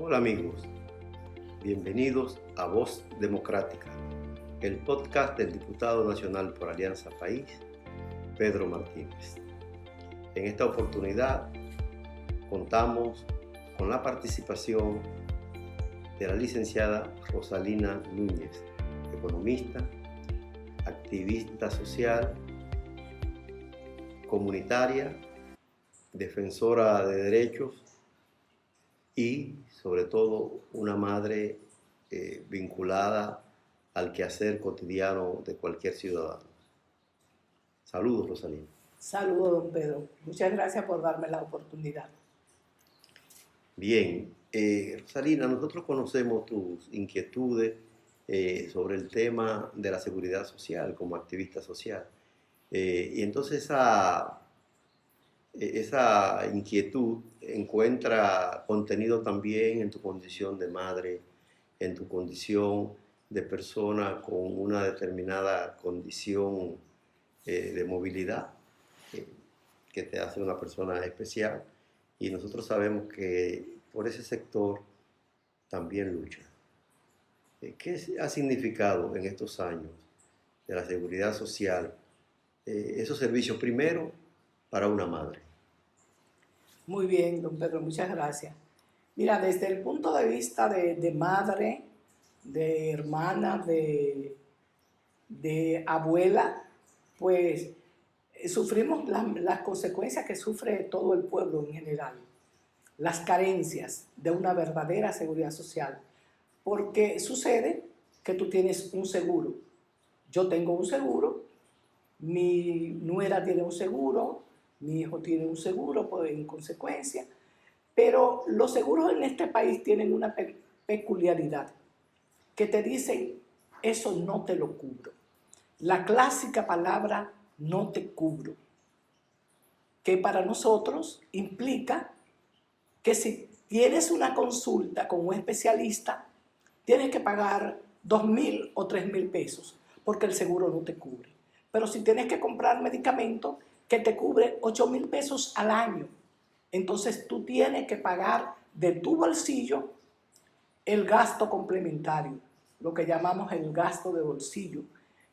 Hola amigos, bienvenidos a Voz Democrática, el podcast del diputado nacional por Alianza País, Pedro Martínez. En esta oportunidad contamos con la participación de la licenciada Rosalina Núñez, economista, activista social, comunitaria, defensora de derechos y sobre todo una madre vinculada al quehacer cotidiano de cualquier ciudadano. Saludos, Rosalina. Saludos, don Pedro. Muchas gracias por darme la oportunidad. Bien, Rosalina, nosotros conocemos tus inquietudes sobre el tema de la seguridad social como activista social. Y entonces esa inquietud encuentra contenido también en tu condición de madre, en tu condición de persona con una determinada condición de movilidad que te hace una persona especial, y nosotros sabemos que por ese sector también lucha. ¿Qué ha significado en estos años de la seguridad social esos servicios primero para una madre? Muy bien, don Pedro, muchas gracias. Mira, desde el punto de vista de madre, de hermana, de abuela, pues sufrimos las consecuencias que sufre todo el pueblo en general, las carencias de una verdadera seguridad social, porque sucede que tú tienes un seguro. Yo tengo un seguro, mi nuera tiene un seguro, mi hijo tiene un seguro pues, en consecuencia, pero los seguros en este país tienen una peculiaridad, que te dicen, eso no te lo cubro. La clásica palabra no te cubro, que para nosotros implica que si tienes una consulta con un especialista, tienes que pagar 2,000 o 3,000 pesos, porque el seguro no te cubre. Pero si tienes que comprar medicamentos, que te cubre 8,000 pesos al año, entonces tú tienes que pagar de tu bolsillo el gasto complementario, lo que llamamos el gasto de bolsillo,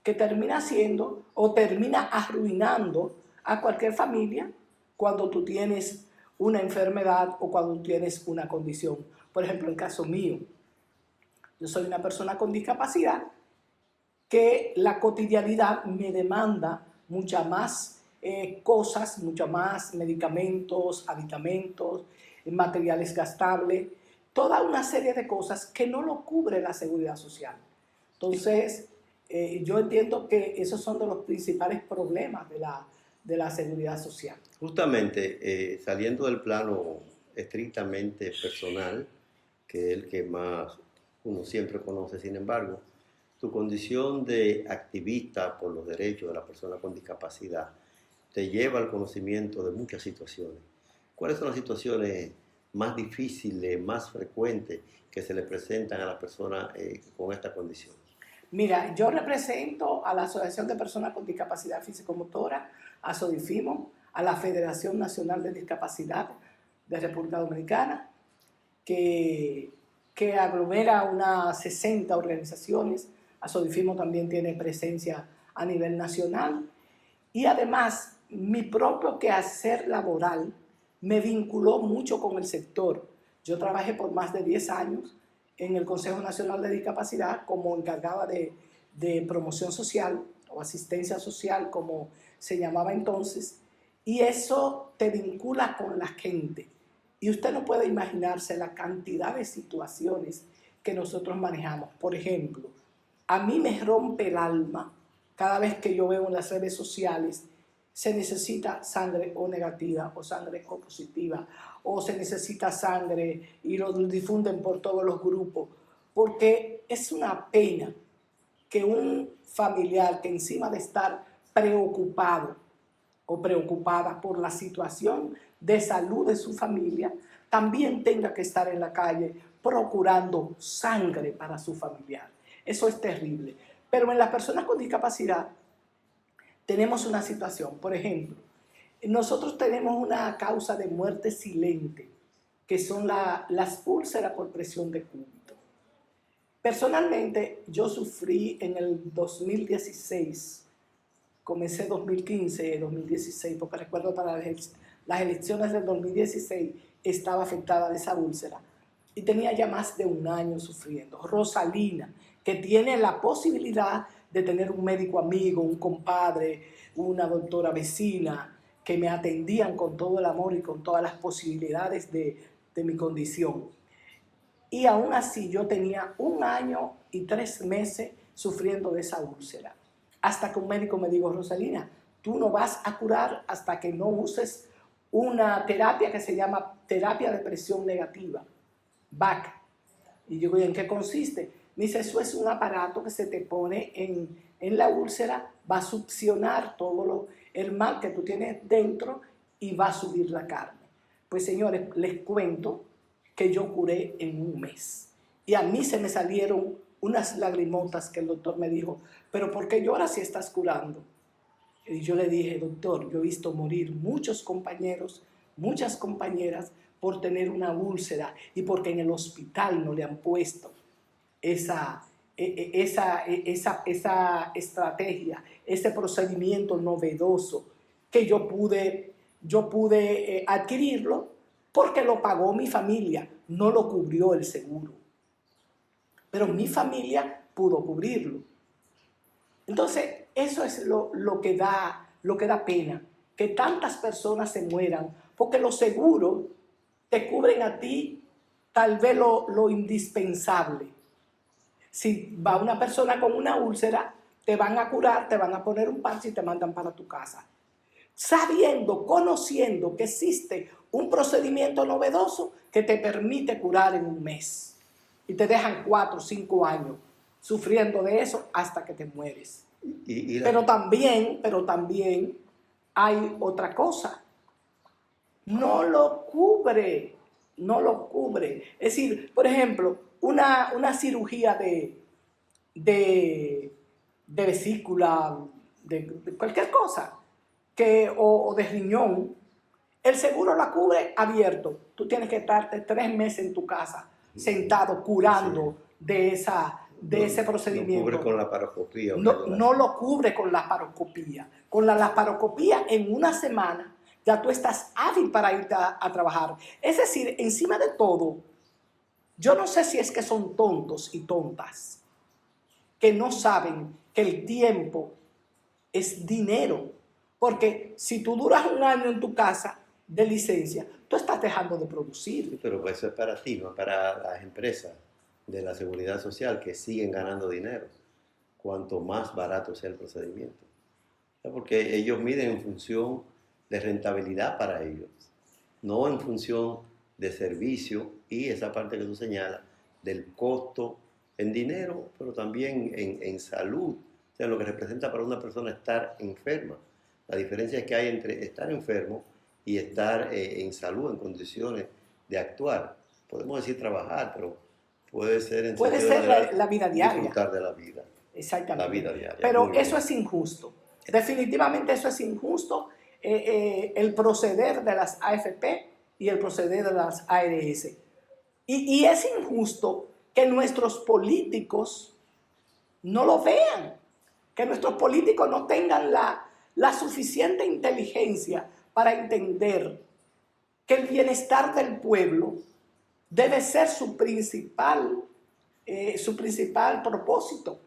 que termina siendo o termina arruinando a cualquier familia cuando tú tienes una enfermedad o cuando tienes una condición. Por ejemplo, en el caso mío, yo soy una persona con discapacidad que la cotidianidad me demanda muchas más cosas, muchos más medicamentos, aditamentos, materiales gastables, toda una serie de cosas que no lo cubre la seguridad social. Entonces, yo entiendo que esos son de los principales problemas de la seguridad social. Justamente, saliendo del plano estrictamente personal, que es el que más uno siempre conoce, sin embargo, tu condición de activista por los derechos de la persona con discapacidad te lleva al conocimiento de muchas situaciones. ¿Cuáles son las situaciones más difíciles, más frecuentes que se le presentan a las personas con esta condición? Mira, yo represento a la Asociación de Personas con Discapacidad Físico-Motora, a SODIFIMO, a la Federación Nacional de Discapacidad de República Dominicana, que aglomera unas 60 organizaciones. A SODIFIMO también tiene presencia a nivel nacional. Y además, mi propio quehacer laboral me vinculó mucho con el sector. Yo trabajé por más de 10 años en el Consejo Nacional de Discapacidad como encargada de promoción social o asistencia social, como se llamaba entonces, y eso te vincula con la gente. Y usted no puede imaginarse la cantidad de situaciones que nosotros manejamos. Por ejemplo, a mí me rompe el alma cada vez que yo veo en las redes sociales se necesita sangre O negativa o sangre O positiva, o se necesita sangre y lo difunden por todos los grupos, porque es una pena que un familiar que encima de estar preocupado o preocupada por la situación de salud de su familia, también tenga que estar en la calle procurando sangre para su familiar. Eso es terrible. Pero en las personas con discapacidad tenemos una situación, por ejemplo, nosotros tenemos una causa de muerte silente que son las úlceras por presión de cúbito. Personalmente, yo sufrí en el 2016, comencé 2015, 2016, porque recuerdo para las elecciones del 2016 estaba afectada de esa úlcera y tenía ya más de un año sufriendo. Rosalina, que tiene la posibilidad de tener un médico amigo, un compadre, una doctora vecina, que me atendían con todo el amor y con todas las posibilidades de mi condición. Y aún así yo tenía 1 año y 3 meses sufriendo de esa úlcera. Hasta que un médico me dijo, Rosalina, tú no vas a curar hasta que no uses una terapia que se llama terapia de presión negativa, BAC. Y yo digo, ¿en qué consiste? Me dice, eso es un aparato que se te pone en la úlcera, va a succionar todo el mal que tú tienes dentro y va a subir la carne. Pues señores, les cuento que yo curé en 1 mes. Y a mí se me salieron unas lagrimotas que el doctor me dijo, ¿pero por qué lloras si estás curando? Y yo le dije, doctor, yo he visto morir muchos compañeros, muchas compañeras por tener una úlcera y porque en el hospital no le han puesto esa estrategia, ese procedimiento novedoso que yo pude adquirirlo porque lo pagó mi familia, no lo cubrió el seguro. Pero mi familia pudo cubrirlo. Entonces, eso es lo que da pena, que tantas personas se mueran, porque los seguros te cubren a ti tal vez lo indispensable. Si va una persona con una úlcera, te van a curar, te van a poner un parche y te mandan para tu casa. Sabiendo, conociendo que existe un procedimiento novedoso que te permite curar en 1 mes. Y te dejan 4 o 5 años sufriendo de eso hasta que te mueres. Pero también hay otra cosa. No lo cubre. Es decir, por ejemplo, una cirugía de vesícula, de cualquier cosa, o de riñón, el seguro la cubre abierto. Tú tienes que estarte 3 meses en tu casa, sentado, curando de ese procedimiento. No cubre con la laparoscopía. No lo cubre con la laparoscopía. Con la laparoscopía en 1 semana ya tú estás hábil para irte a trabajar. Es decir, encima de todo, yo no sé si es que son tontos y tontas, que no saben que el tiempo es dinero. Porque si tú duras 1 año en tu casa de licencia, tú estás dejando de producir. Sí, pero eso es para ti, no para las empresas de la seguridad social que siguen ganando dinero, cuanto más barato sea el procedimiento. Porque ellos miden en función de rentabilidad para ellos, no en función de servicio y esa parte que tú señalas del costo en dinero, pero también en salud, o sea, lo que representa para una persona estar enferma. La diferencia que hay entre estar enfermo y estar en salud, en condiciones de actuar. Podemos decir trabajar, pero puede ser la vida diaria. Disfrutar de la vida. Exactamente. La vida diaria. Pero eso es injusto. Definitivamente eso es injusto. El proceder de las AFP y el proceder de las ARS. Y es injusto que nuestros políticos no lo vean, que nuestros políticos no tengan la suficiente inteligencia para entender que el bienestar del pueblo debe ser su principal propósito.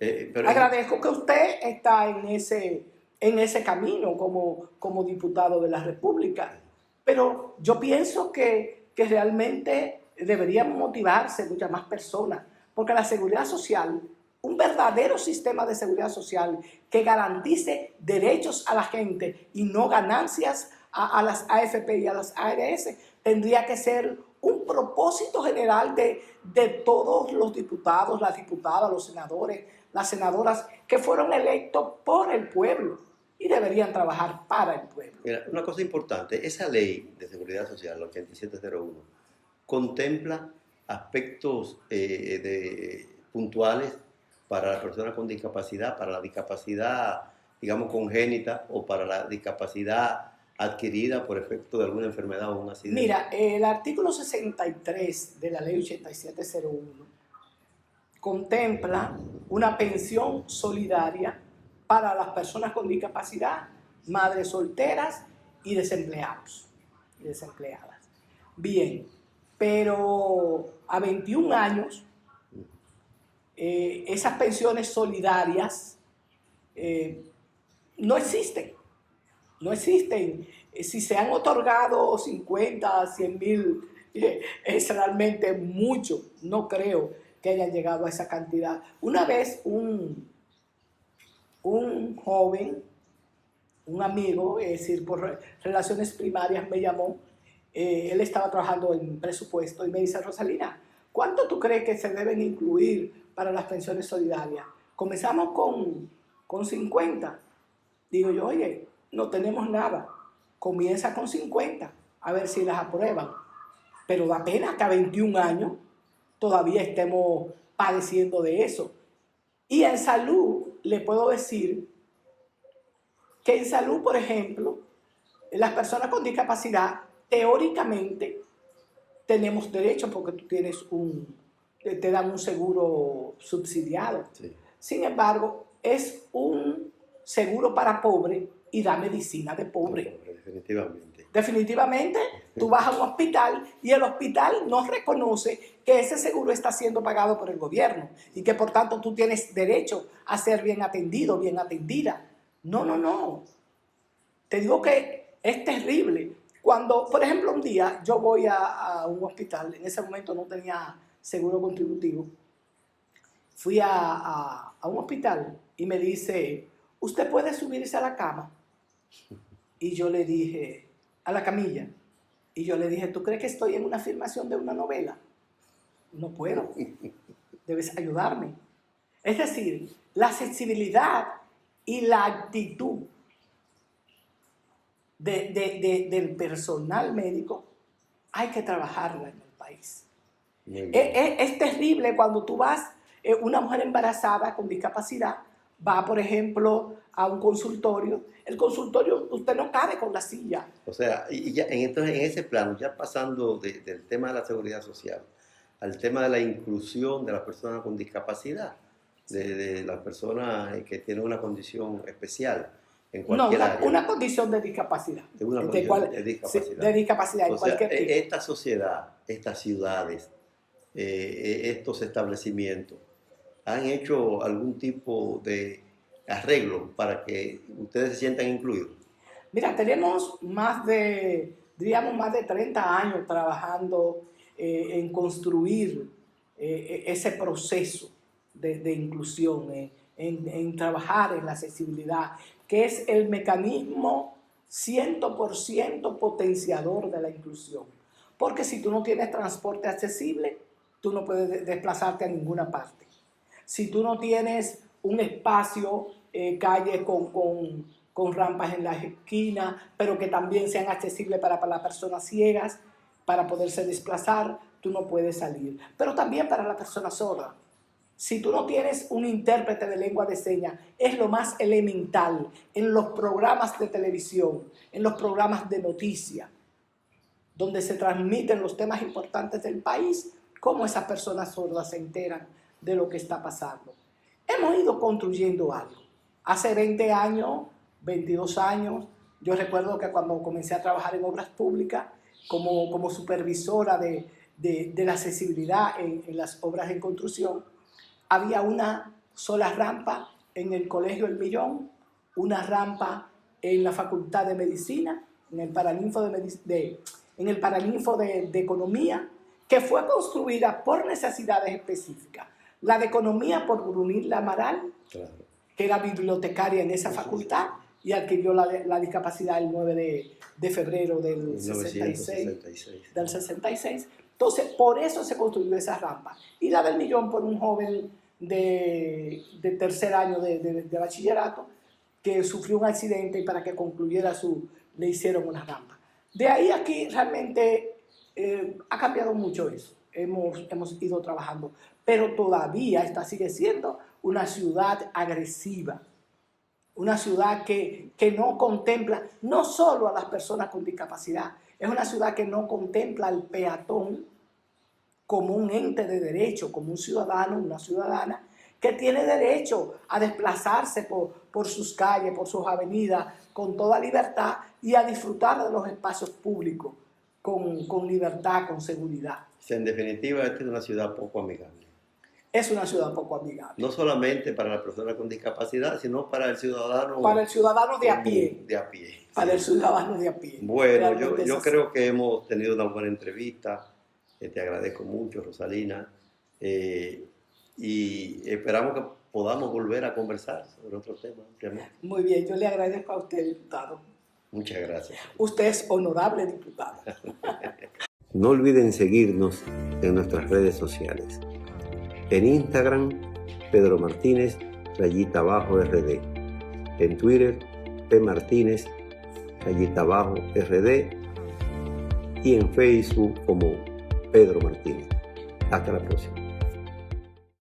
Agradezco que usted está en ese camino como diputado de la República, pero yo pienso que realmente deberían motivarse muchas más personas, porque la seguridad social, un verdadero sistema de seguridad social que garantice derechos a la gente y no ganancias a las AFP y a las ARS, tendría que ser un propósito general de todos los diputados, las diputadas, los senadores, las senadoras que fueron electos por el pueblo y deberían trabajar para el pueblo. Mira, una cosa importante, esa ley de seguridad social, la 8701, contempla aspectos puntuales para las personas con discapacidad, para la discapacidad, digamos, congénita o para la discapacidad adquirida por efecto de alguna enfermedad o un accidente? Mira, el artículo 63 de la ley 8701 contempla una pensión solidaria para las personas con discapacidad, madres solteras y desempleados y desempleadas. Bien, pero a 21 años, esas pensiones solidarias no existen. No existen. Si se han otorgado 50, 100 mil, es realmente mucho. No creo que hayan llegado a esa cantidad. Una vez un joven, un amigo, es decir, por relaciones primarias me llamó, él estaba trabajando en presupuesto y me dice: Rosalina, ¿cuánto tú crees que se deben incluir para las pensiones solidarias? Comenzamos con 50. Digo yo: oye, no tenemos nada, comienza con 50, a ver si las aprueban. Pero da pena que a 21 años todavía estemos padeciendo de eso. Y en salud, le puedo decir que en salud, por ejemplo, las personas con discapacidad, teóricamente, tenemos derecho porque tú tienes te dan un seguro subsidiado. Sí. Sin embargo, es un seguro para pobre y da medicina de pobre. Definitivamente. Definitivamente, tú vas a un hospital y el hospital no reconoce que ese seguro está siendo pagado por el gobierno y que por tanto tú tienes derecho a ser bien atendido, bien atendida. No, no, no. Te digo que es terrible. Cuando, por ejemplo, un día yo voy a un hospital, en ese momento no tenía seguro contributivo, fui a un hospital y me dice: ¿usted puede subirse a la cama? Y yo le dije: a la camilla. Y yo le dije: ¿tú crees que estoy en una filmación de una novela? No puedo. Debes ayudarme. Es decir, la sensibilidad y la actitud del personal médico hay que trabajarla en el país. Es terrible cuando tú vas, una mujer embarazada con discapacidad va, por ejemplo, a un consultorio. El consultorio, usted no cabe con la silla. O sea, y ya, entonces en ese plano, ya pasando del tema de la seguridad social al tema de la inclusión de las personas con discapacidad, de las personas que tienen una condición especial en cualquier área. Una condición de discapacidad. De una condición de discapacidad. De discapacidad en O sea, cualquier tipo. esta sociedad, estas ciudades, estos establecimientos, ¿han hecho algún tipo de arreglo para que ustedes se sientan incluidos? Mira, tenemos más de 30 años trabajando en construir ese proceso de inclusión, en trabajar en la accesibilidad, que es el mecanismo 100% potenciador de la inclusión. Porque si tú no tienes transporte accesible, tú no puedes desplazarte a ninguna parte. Si tú no tienes un espacio, calle con rampas en las esquinas, pero que también sean accesibles para las personas ciegas, para poderse desplazar, tú no puedes salir. Pero también para la persona sorda. Si tú no tienes un intérprete de lengua de señas, es lo más elemental en los programas de televisión, en los programas de noticias, donde se transmiten los temas importantes del país, cómo esas personas sordas se enteran de lo que está pasando. Hemos ido construyendo algo. Hace 20 años, 22 años, yo recuerdo que cuando comencé a trabajar en obras públicas, como supervisora de la accesibilidad en las obras en construcción, había una sola rampa en el Colegio El Millón, una rampa en la Facultad de Medicina, en el Paraninfo de Economía, que fue construida por necesidades específicas. La de Economía por Brunilda Amaral, claro, que era bibliotecaria en esa facultad y adquirió la discapacidad el 9 de febrero del 66. Entonces, por eso se construyó esa rampa. Y la del Millón por un joven de tercer año de bachillerato que sufrió un accidente y para que concluyera le hicieron una rampa. De ahí aquí realmente ha cambiado mucho eso. Hemos ido trabajando, pero todavía esta sigue siendo una ciudad agresiva una ciudad que no contempla no solo a las personas con discapacidad, es una ciudad que no contempla al peatón como un ente de derecho, como un ciudadano, una ciudadana, que tiene derecho a desplazarse por sus calles, por sus avenidas, con toda libertad y a disfrutar de los espacios públicos con libertad, con seguridad. En definitiva, esta es una ciudad poco amigable. Es una ciudad poco amigable. No solamente para la persona con discapacidad, sino para el ciudadano. Para el ciudadano de a pie. De a pie. Para el ciudadano de a pie. Bueno, yo creo que hemos tenido una buena entrevista. Te agradezco mucho, Rosalina. Y esperamos que podamos volver a conversar sobre otro tema. Muy bien, yo le agradezco a usted, diputado. Muchas gracias. Usted es honorable diputado. No olviden seguirnos en nuestras redes sociales. En Instagram, Pedro Martínez, _RD. En Twitter, P Martínez, _RD. Y en Facebook como Pedro Martínez. Hasta la próxima.